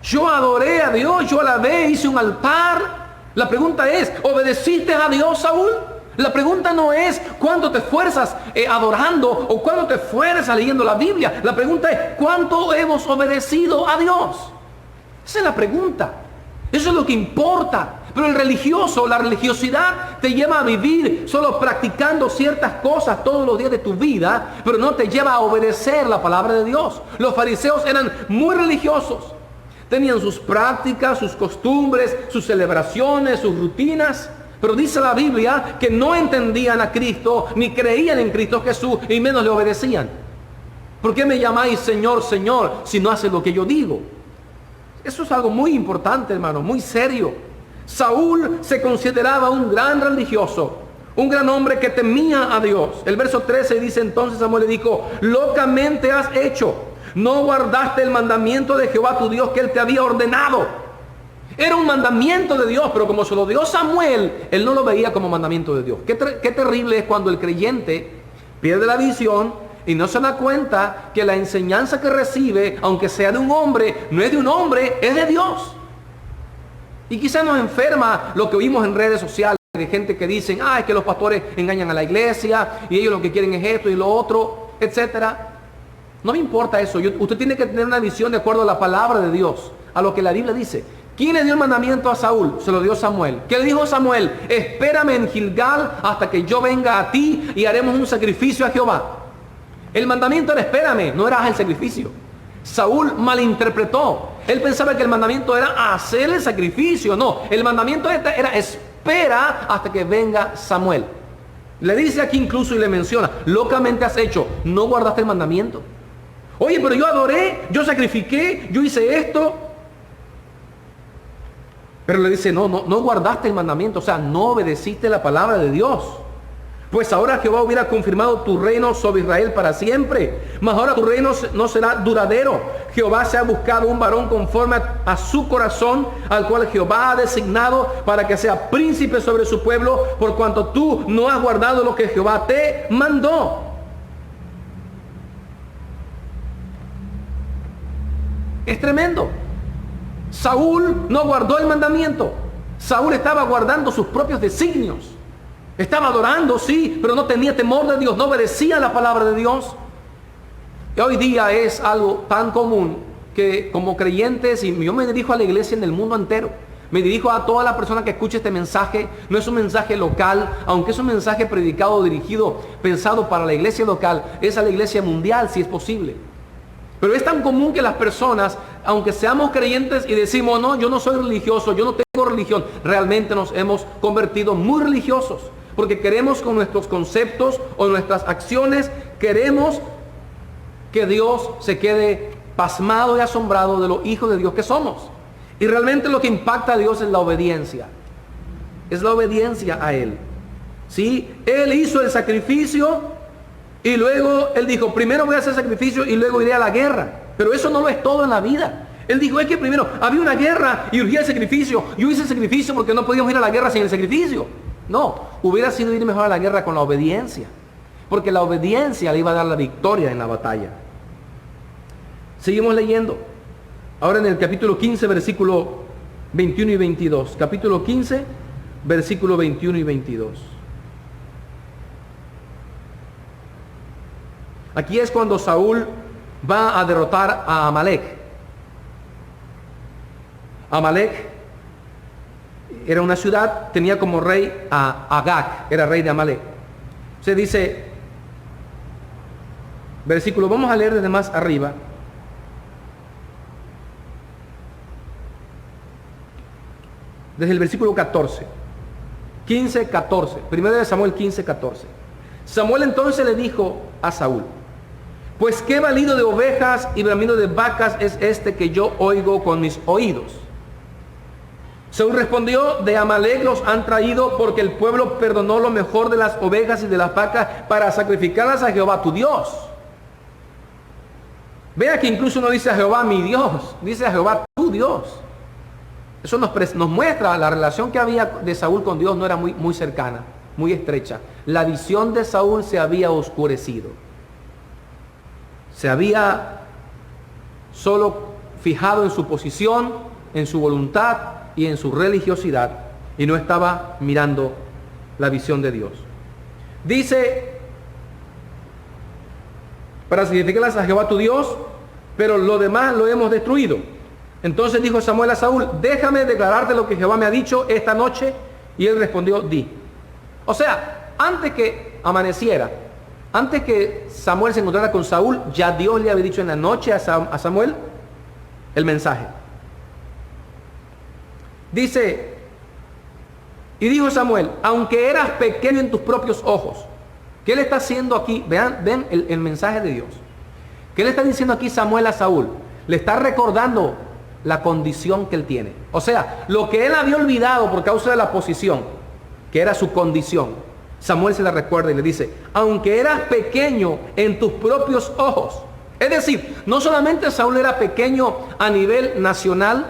Speaker 1: yo adoré a Dios, yo alabé, hice un altar. La pregunta es, ¿obedeciste a Dios, Saúl? La pregunta no es cuánto te esfuerzas adorando o cuánto te esfuerzas leyendo la Biblia. La pregunta es, ¿cuánto hemos obedecido a Dios? Esa es la pregunta. Eso es lo que importa. Pero el religioso, la religiosidad te lleva a vivir solo practicando ciertas cosas todos los días de tu vida, pero no te lleva a obedecer la palabra de Dios. Los fariseos eran muy religiosos. Tenían sus prácticas, sus costumbres, sus celebraciones, sus rutinas. Pero dice la Biblia que no entendían a Cristo, ni creían en Cristo Jesús, y menos le obedecían. ¿Por qué me llamáis Señor, Señor, si no haces lo que yo digo? Eso es algo muy importante, hermano, muy serio. Saúl se consideraba un gran religioso, un gran hombre que temía a Dios. El verso 13 dice, entonces Samuel le dijo, locamente has hecho, no guardaste el mandamiento de Jehová tu Dios que él te había ordenado. Era un mandamiento de Dios, pero como se lo dio Samuel, él no lo veía como mandamiento de Dios. Qué terrible es cuando el creyente pierde la visión y no se da cuenta que la enseñanza que recibe, aunque sea de un hombre, no es de un hombre, es de Dios. Y quizás nos enferma lo que oímos en redes sociales de gente que dicen, es que los pastores engañan a la iglesia y ellos lo que quieren es esto y lo otro, etcétera. No me importa eso. Usted tiene que tener una visión de acuerdo a la palabra de Dios, a lo que la Biblia dice. ¿Quién le dio el mandamiento a Saúl? Se lo dio Samuel. ¿Qué le dijo Samuel? Espérame en Gilgal hasta que yo venga a ti y haremos un sacrificio a Jehová. El mandamiento era espérame, no era el sacrificio. Saúl malinterpretó. Él pensaba que el mandamiento era hacer el sacrificio. No, el mandamiento era espera hasta que venga Samuel. Le dice aquí incluso y le menciona, locamente has hecho, no guardaste el mandamiento. Oye, pero yo adoré, yo sacrifiqué, yo hice esto. Pero le dice, no guardaste el mandamiento, o sea, no obedeciste la palabra de Dios. Pues ahora Jehová hubiera confirmado tu reino sobre Israel para siempre. Mas ahora tu reino no será duradero. Jehová se ha buscado un varón conforme a su corazón, al cual Jehová ha designado para que sea príncipe sobre su pueblo, por cuanto tú no has guardado lo que Jehová te mandó. Es tremendo. Saúl no guardó el mandamiento. Saúl estaba guardando sus propios designios. Estaba adorando, sí, pero no tenía temor de Dios, no obedecía la palabra de Dios. Y hoy día es algo tan común que como creyentes, y yo me dirijo a la iglesia en el mundo entero, me dirijo a toda la persona que escuche este mensaje. No es un mensaje local, aunque es un mensaje predicado, dirigido, pensado para la iglesia local, es a la iglesia mundial si es posible. Pero es tan común que las personas, aunque seamos creyentes y decimos, no, yo no soy religioso, yo no tengo religión, realmente nos hemos convertido muy religiosos. Porque queremos con nuestros conceptos o nuestras acciones, queremos que Dios se quede pasmado y asombrado de los hijos de Dios que somos. Y realmente lo que impacta a Dios es la obediencia. Es la obediencia a Él. ¿Sí? Él hizo el sacrificio y luego Él dijo, primero voy a hacer sacrificio y luego iré a la guerra. Pero eso no lo es todo en la vida. Él dijo, es que primero había una guerra y urgía el sacrificio. Yo hice el sacrificio porque no podíamos ir a la guerra sin el sacrificio. No, hubiera sido ir mejor a la guerra con la obediencia. Porque la obediencia le iba a dar la victoria en la batalla. Seguimos leyendo. Ahora en el capítulo 15, versículo 21 y 22. Capítulo 15, versículo 21 y 22. Aquí es cuando Saúl va a derrotar a Amalek. Amalek era una ciudad, tenía como rey a Agag, era rey de Amalek. Se dice, versículo, vamos a leer desde más arriba. Desde el versículo 14. 15, 14. Primero de Samuel 15, 14. Samuel entonces le dijo a Saúl, pues qué balido de ovejas y bramido de vacas es este que yo oigo con mis oídos. Saúl respondió: de Amalec los han traído, porque el pueblo perdonó lo mejor de las ovejas y de las vacas para sacrificarlas a Jehová tu Dios. Vea que incluso no dice a Jehová mi Dios, dice a Jehová tu Dios. Eso nos muestra la relación que había de Saúl con Dios no era muy cercana, muy estrecha. La visión de Saúl se había oscurecido. Se había solo fijado en su posición, en su voluntad y en su religiosidad, y no estaba mirando la visión de Dios. Dice, para sacrificarlas a Jehová tu Dios, pero lo demás lo hemos destruido. Entonces dijo Samuel a Saúl: déjame declararte lo que Jehová me ha dicho esta noche. Y él respondió: di. O sea, antes que amaneciera, antes que Samuel se encontrara con Saúl, ya Dios le había dicho en la noche a Samuel el mensaje. Dice, y dijo Samuel: aunque eras pequeño en tus propios ojos. ¿Qué le está haciendo aquí? Vean el mensaje de Dios. ¿Qué le está diciendo aquí Samuel a Saúl? Le está recordando la condición que él tiene. O sea, lo que él había olvidado por causa de la posición, que era su condición, Samuel se la recuerda y le dice: aunque eras pequeño en tus propios ojos. Es decir, no solamente Saúl era pequeño a nivel nacional,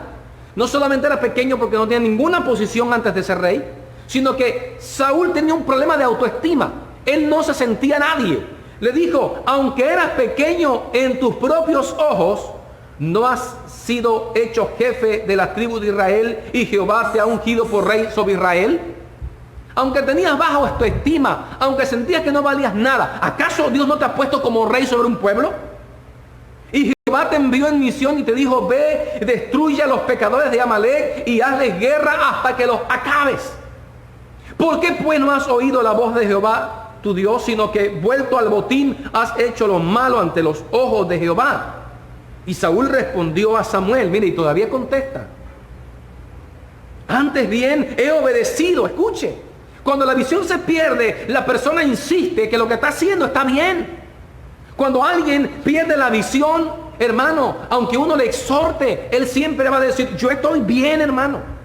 Speaker 1: no solamente era pequeño porque no tenía ninguna posición antes de ser rey, sino que Saúl tenía un problema de autoestima. Él no se sentía nadie. Le dijo: aunque eras pequeño en tus propios ojos, no has sido hecho jefe de la tribu de Israel y Jehová te ha ungido por rey sobre Israel. Aunque tenías baja autoestima, aunque sentías que no valías nada, ¿acaso Dios no te ha puesto como rey sobre un pueblo? Y Jehová te envió en misión y te dijo: ve, destruye a los pecadores de Amalec y hazles guerra hasta que los acabes. ¿Por qué pues no has oído la voz de Jehová tu Dios, sino que vuelto al botín has hecho lo malo ante los ojos de Jehová? Y Saúl respondió a Samuel, mire, y todavía contesta: antes bien he obedecido. Escuche, cuando la visión se pierde, la persona insiste que lo que está haciendo está bien. Cuando alguien pierde la visión, hermano, aunque uno le exhorte, él siempre va a decir: yo estoy bien, hermano.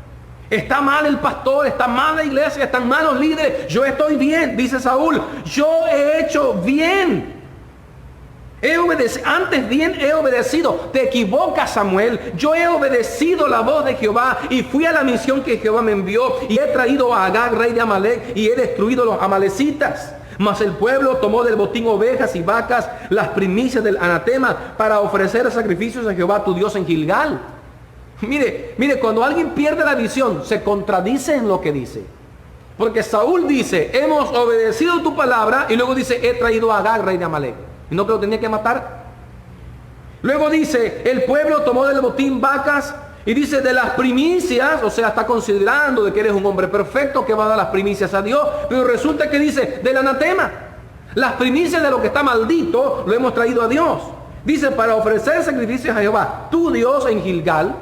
Speaker 1: Está mal el pastor, está mal la iglesia, están mal los líderes, yo estoy bien. Dice Saúl: yo he hecho bien. He obedecido, antes bien he obedecido. Te equivocas, Samuel. Yo he obedecido la voz de Jehová y fui a la misión que Jehová me envió, y he traído a Agag, rey de Amalec, y he destruido los amalecitas. Mas el pueblo tomó del botín ovejas y vacas, las primicias del anatema, para ofrecer sacrificios a Jehová tu Dios en Gilgal. Mire, cuando alguien pierde la visión, se contradice en lo que dice. Porque Saúl dice: hemos obedecido tu palabra, y luego dice: he traído a Agag, rey de Amalec. ¿Y no que lo tenía que matar? Luego dice: el pueblo tomó del botín vacas, y dice: de las primicias. O sea, está considerando de que eres un hombre perfecto que va a dar las primicias a Dios. Pero resulta que dice: del anatema. Las primicias de lo que está maldito lo hemos traído a Dios. Dice: para ofrecer sacrificios a Jehová tu Dios en Gilgal.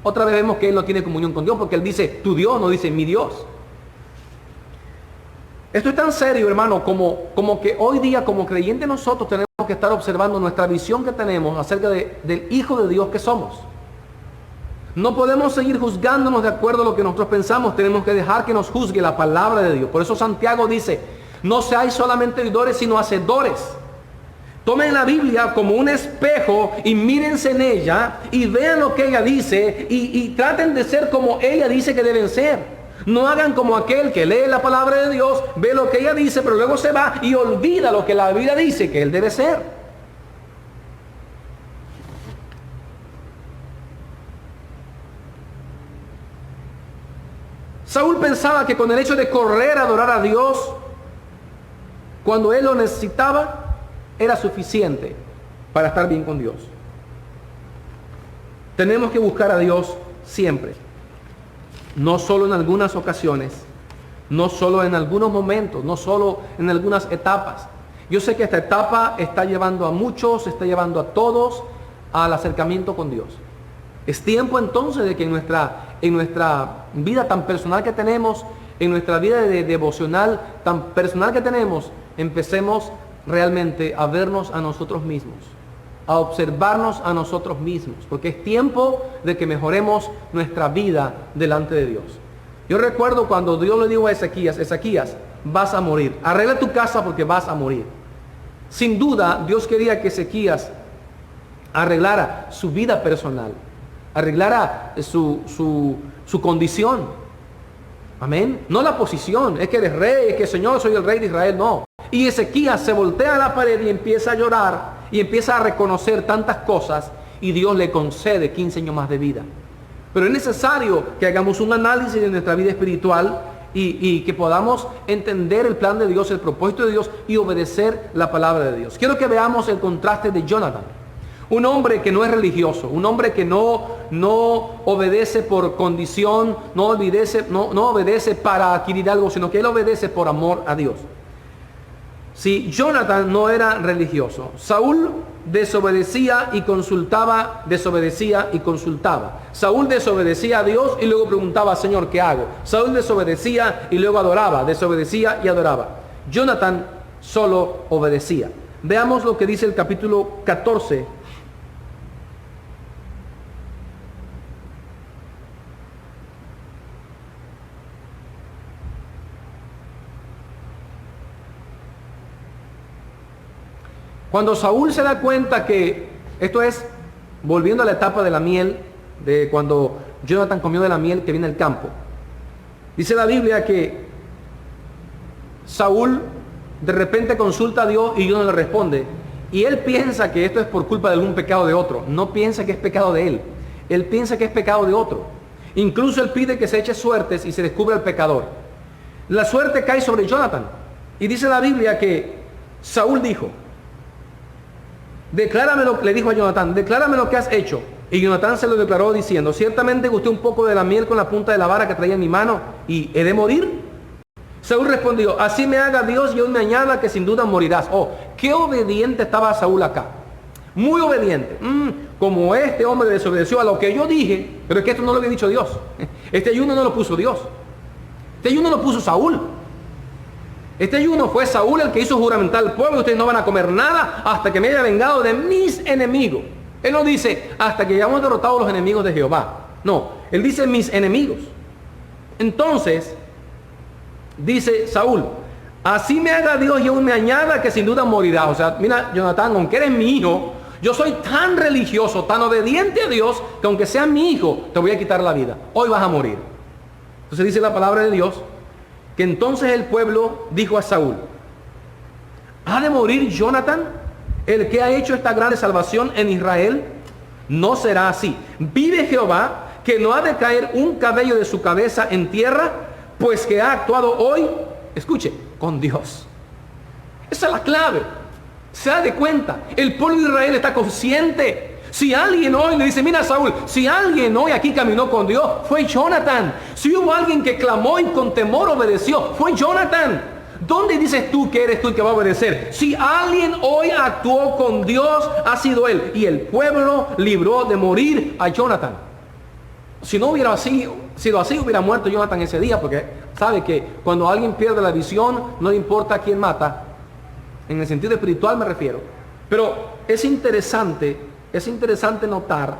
Speaker 1: Otra vez vemos que él no tiene comunión con Dios, porque él dice tu Dios, no dice mi Dios. Esto es tan serio, hermano, como que hoy día, como creyentes, nosotros tenemos que estar observando nuestra visión que tenemos acerca del Hijo de Dios que somos. No podemos seguir juzgándonos de acuerdo a lo que nosotros pensamos. Tenemos que dejar que nos juzgue la palabra de Dios. Por eso Santiago dice: no seáis solamente oidores, sino hacedores. Tomen la Biblia como un espejo y mírense en ella y vean lo que ella dice y traten de ser como ella dice que deben ser. No hagan como aquel que lee la palabra de Dios, ve lo que ella dice, pero luego se va y olvida lo que la Biblia dice que él debe ser. Saúl pensaba que con el hecho de correr a adorar a Dios cuando él lo necesitaba era suficiente para estar bien con Dios. Tenemos que buscar a Dios siempre. No solo en algunas ocasiones, no solo en algunos momentos, no solo en algunas etapas. Yo sé que esta etapa está llevando a muchos, está llevando a todos al acercamiento con Dios. Es tiempo entonces de que en nuestra vida tan personal que tenemos, en nuestra vida devocional tan personal que tenemos, empecemos realmente a vernos a nosotros mismos a observarnos a nosotros mismos, porque es tiempo de que mejoremos nuestra vida delante de Dios. Yo recuerdo cuando Dios le dijo a Ezequías, Ezequías, vas a morir, arregla tu casa porque vas a morir. Sin duda, Dios quería que Ezequías arreglara su vida personal, arreglara su condición. Amén. No la posición, es que eres rey, es que Señor, soy el rey de Israel, no. Y Ezequías se voltea a la pared y empieza a llorar y empieza a reconocer tantas cosas y Dios le concede 15 años más de vida. Pero es necesario que hagamos un análisis de nuestra vida espiritual y que podamos entender el plan de Dios, el propósito de Dios y obedecer la palabra de Dios. Quiero que veamos el contraste de Jonathan. Un hombre que no es religioso, un hombre que no obedece por condición, no obedece para adquirir algo, sino que él obedece por amor a Dios. Si Jonathan no era religioso, Saúl desobedecía y consultaba. Saúl desobedecía a Dios y luego preguntaba, Señor, ¿qué hago? Saúl desobedecía y luego adoraba, desobedecía y adoraba. Jonathan solo obedecía. Veamos lo que dice el capítulo 14. Cuando Saúl se da cuenta que, esto es, volviendo a la etapa de la miel, de cuando Jonathan comió de la miel que viene del campo, dice la Biblia que Saúl de repente consulta a Dios y Dios no le responde. Y él piensa que esto es por culpa de algún pecado de otro. No piensa que es pecado de él. Él piensa que es pecado de otro. Incluso él pide que se eche suertes y se descubra el pecador. La suerte cae sobre Jonathan. Y dice la Biblia que Saúl dijo, le dijo a Jonathan, declárame lo que has hecho. Y Jonathan se lo declaró diciendo, ciertamente gusté un poco de la miel con la punta de la vara que traía en mi mano y he de morir. Saúl respondió, así me haga Dios y aún me añada que sin duda morirás. Oh, qué obediente estaba Saúl acá. Muy obediente. Como este hombre desobedeció a lo que yo dije, pero es que esto no lo había dicho Dios. Este ayuno no lo puso Dios. Este ayuno lo puso Saúl. Este ayuno fue Saúl el que hizo juramentar al pueblo, ustedes no van a comer nada hasta que me haya vengado de mis enemigos. Él no dice, hasta que hayamos derrotado a los enemigos de Jehová. No, él dice mis enemigos. Entonces, dice Saúl, así me haga Dios y aún me añada que sin duda morirá. O sea, mira, Jonathan, aunque eres mi hijo, yo soy tan religioso, tan obediente a Dios, que aunque sea mi hijo, te voy a quitar la vida. Hoy vas a morir. Entonces dice la palabra de Dios, que entonces el pueblo dijo a Saúl, ¿ha de morir Jonathan, el que ha hecho esta grande salvación en Israel? No será así. Vive Jehová, que no ha de caer un cabello de su cabeza en tierra, pues que ha actuado hoy, escuche, con Dios. Esa es la clave. Se da de cuenta. El pueblo de Israel está consciente. Si alguien hoy le dice, mira Saúl, si alguien hoy aquí caminó con Dios, fue Jonathan. Si hubo alguien que clamó y con temor obedeció, fue Jonathan. ¿Dónde dices tú que eres tú el que va a obedecer? Si alguien hoy actuó con Dios, ha sido él. Y el pueblo libró de morir a Jonathan. Si no hubiera sido así, hubiera muerto Jonathan ese día, porque sabe que cuando alguien pierde la visión, no le importa a quién mata. En el sentido espiritual me refiero. Pero es interesante notar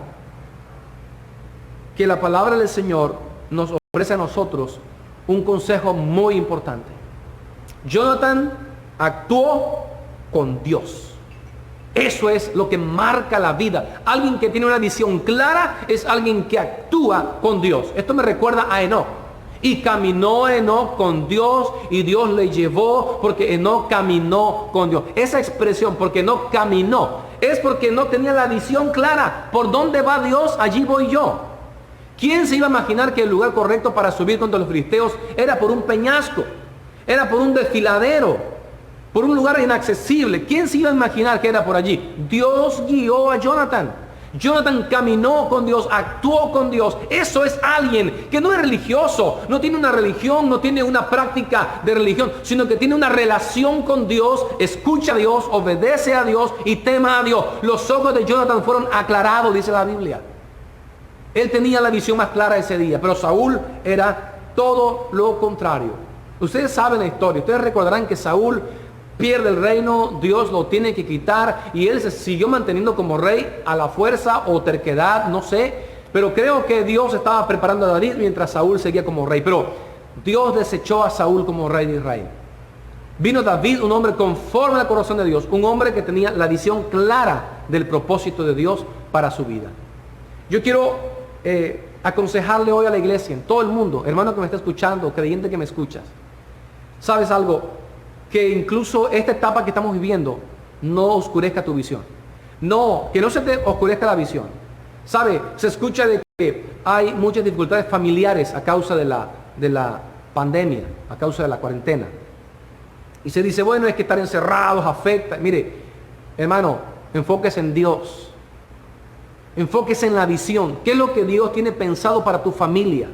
Speaker 1: que la palabra del Señor nos ofrece a nosotros un consejo muy importante. Jonathan actuó con Dios. Eso es lo que marca la vida. Alguien que tiene una visión clara es alguien que actúa con Dios. Esto me recuerda a Enoc. Y caminó Enoc con Dios y Dios le llevó porque Enoc caminó con Dios. Esa expresión, porque Enoc caminó, es porque no tenía la visión clara. ¿Por dónde va Dios? Allí voy yo. ¿Quién se iba a imaginar que el lugar correcto para subir contra los filisteos era por un peñasco? Era por un desfiladero, por un lugar inaccesible. ¿Quién se iba a imaginar que era por allí? Dios guió a Jonathan. Jonathan caminó con Dios, actuó con Dios. Eso es alguien que no es religioso, no tiene una religión, no tiene una práctica de religión, sino que tiene una relación con Dios, escucha a Dios, obedece a Dios y tema a Dios. Los ojos de Jonathan fueron aclarados, dice la Biblia. Él tenía la visión más clara ese día, pero Saúl era todo lo contrario. Ustedes saben la historia, ustedes recordarán que Saúl pierde el reino, Dios lo tiene que quitar, y él se siguió manteniendo como rey a la fuerza o terquedad, no sé, pero creo que Dios estaba preparando a David mientras Saúl seguía como rey. Pero Dios desechó a Saúl como rey de Israel. Vino David, un hombre conforme al corazón de Dios, un hombre que tenía la visión clara del propósito de Dios para su vida. Yo quiero aconsejarle hoy a la iglesia, en todo el mundo, hermano que me está escuchando, creyente que me escuchas, ¿sabes algo? Que incluso esta etapa que estamos viviendo no oscurezca tu visión. No, que no se te oscurezca la visión. ¿Sabe? Se escucha de que hay muchas dificultades familiares a causa de la pandemia, a causa de la cuarentena. Y se dice, bueno, es que estar encerrados afecta. Mire, hermano, enfóquese en Dios. Enfóquese en la visión. ¿Qué es lo que Dios tiene pensado para tu familia?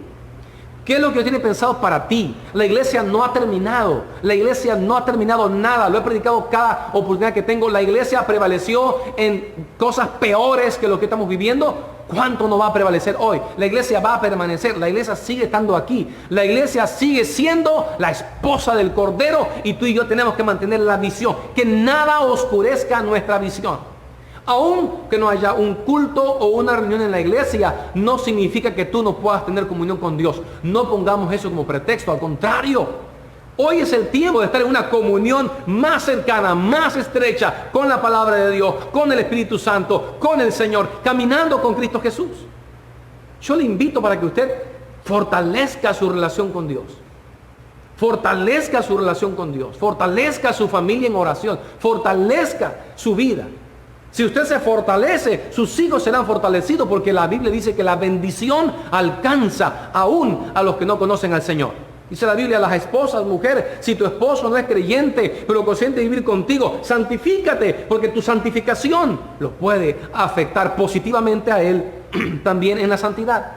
Speaker 1: ¿Qué es lo que Dios tiene pensado para ti? La iglesia no ha terminado. La iglesia no ha terminado nada. Lo he predicado cada oportunidad que tengo. La iglesia prevaleció en cosas peores que lo que estamos viviendo. ¿Cuánto no va a prevalecer hoy? La iglesia va a permanecer. La iglesia sigue estando aquí. La iglesia sigue siendo la esposa del Cordero. Y tú y yo tenemos que mantener la visión. Que nada oscurezca nuestra visión. Aun que no haya un culto o una reunión en la iglesia, no significa que tú no puedas tener comunión con Dios. No pongamos eso como pretexto, al contrario. Hoy es el tiempo de estar en una comunión más cercana, más estrecha con la palabra de Dios, con el Espíritu Santo, con el Señor, caminando con Cristo Jesús. Yo le invito para que usted fortalezca su relación con Dios. Fortalezca su relación con Dios. Fortalezca su familia en oración. Fortalezca su vida. Si usted se fortalece, sus hijos serán fortalecidos, porque la Biblia dice que la bendición alcanza aún a los que no conocen al Señor. Dice la Biblia a las esposas, mujer, si tu esposo no es creyente, pero consciente de vivir contigo, santifícate, porque tu santificación lo puede afectar positivamente a él también en la santidad.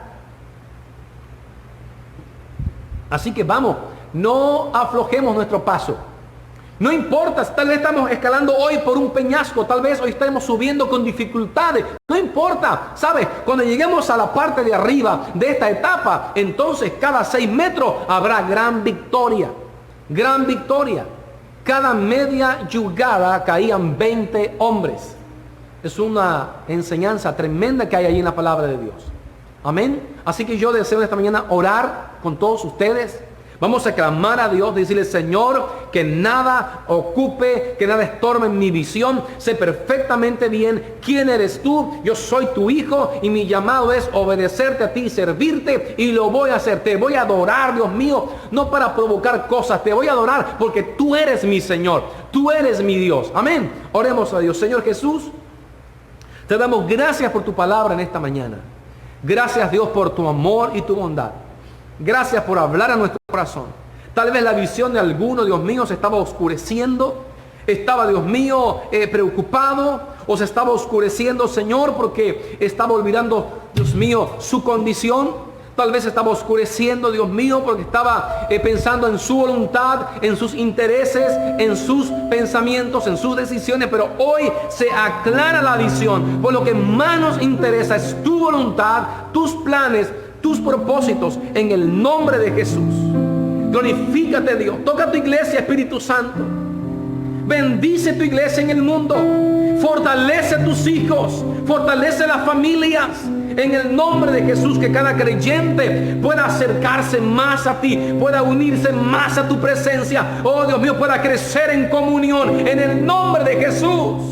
Speaker 1: Así que vamos, no aflojemos nuestro paso. No importa, tal vez estamos escalando hoy por un peñasco, tal vez hoy estamos subiendo con dificultades. No importa, ¿sabes? Cuando lleguemos a la parte de arriba de esta etapa, entonces cada 6 metros habrá gran victoria. Gran victoria. Cada media yugada caían 20 hombres. Es una enseñanza tremenda que hay ahí en la palabra de Dios. Amén. Así que yo deseo esta mañana orar con todos ustedes. Vamos a clamar a Dios, decirle, Señor, que nada ocupe, que nada estorbe en mi visión. Sé perfectamente bien quién eres tú. Yo soy tu hijo y mi llamado es obedecerte a ti y servirte, y lo voy a hacer. Te voy a adorar, Dios mío, no para provocar cosas. Te voy a adorar porque tú eres mi Señor. Tú eres mi Dios. Amén. Oremos a Dios. Señor Jesús, te damos gracias por tu palabra en esta mañana. Gracias, Dios, por tu amor y tu bondad. Gracias por hablar a nuestro corazón. Tal vez la visión de alguno, Dios mío, se estaba oscureciendo. Estaba, Dios mío, preocupado. O se estaba oscureciendo, Señor, porque estaba olvidando, Dios mío, su condición. Tal vez estaba oscureciendo, Dios mío, porque estaba pensando en su voluntad, en sus intereses, en sus pensamientos, en sus decisiones. Pero hoy se aclara la visión. Por lo que más nos interesa es tu voluntad, tus planes, tus propósitos, en el nombre de Jesús. Glorifícate, Dios. Toca tu iglesia, Espíritu Santo. Bendice tu iglesia en el mundo. Fortalece a tus hijos. Fortalece las familias. En el nombre de Jesús, que cada creyente pueda acercarse más a ti, pueda unirse más a tu presencia. Oh Dios mío, pueda crecer en comunión en el nombre de Jesús.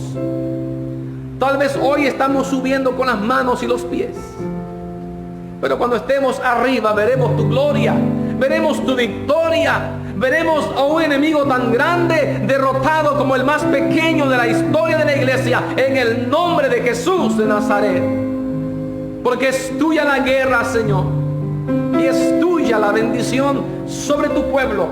Speaker 1: Tal vez hoy estamos subiendo con las manos y los pies, pero cuando estemos arriba veremos tu gloria, veremos tu victoria, veremos a un enemigo tan grande derrotado como el más pequeño de la historia de la iglesia, en el nombre de Jesús de Nazaret. Porque es tuya la guerra, Señor, y es tuya la bendición sobre tu pueblo.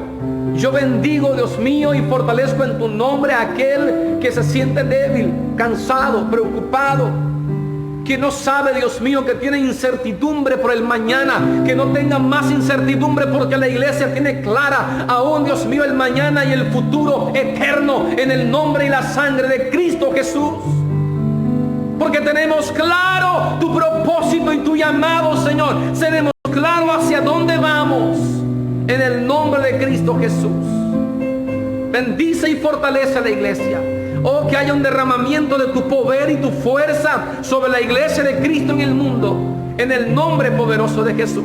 Speaker 1: Yo bendigo, Dios mío, y fortalezco en tu nombre a aquel que se siente débil, cansado, preocupado, que no sabe, Dios mío, que tiene incertidumbre por el mañana. Que no tenga más incertidumbre, porque la iglesia tiene clara aún, Dios mío, el mañana y el futuro eterno en el nombre y la sangre de Cristo Jesús. Porque tenemos claro tu propósito y tu llamado, Señor. Tenemos claro hacia dónde vamos en el nombre de Cristo Jesús. bendice y fortalece a la iglesia. Oh, que haya un derramamiento de tu poder y tu fuerza sobre la iglesia de Cristo en el mundo, en el nombre poderoso de Jesús.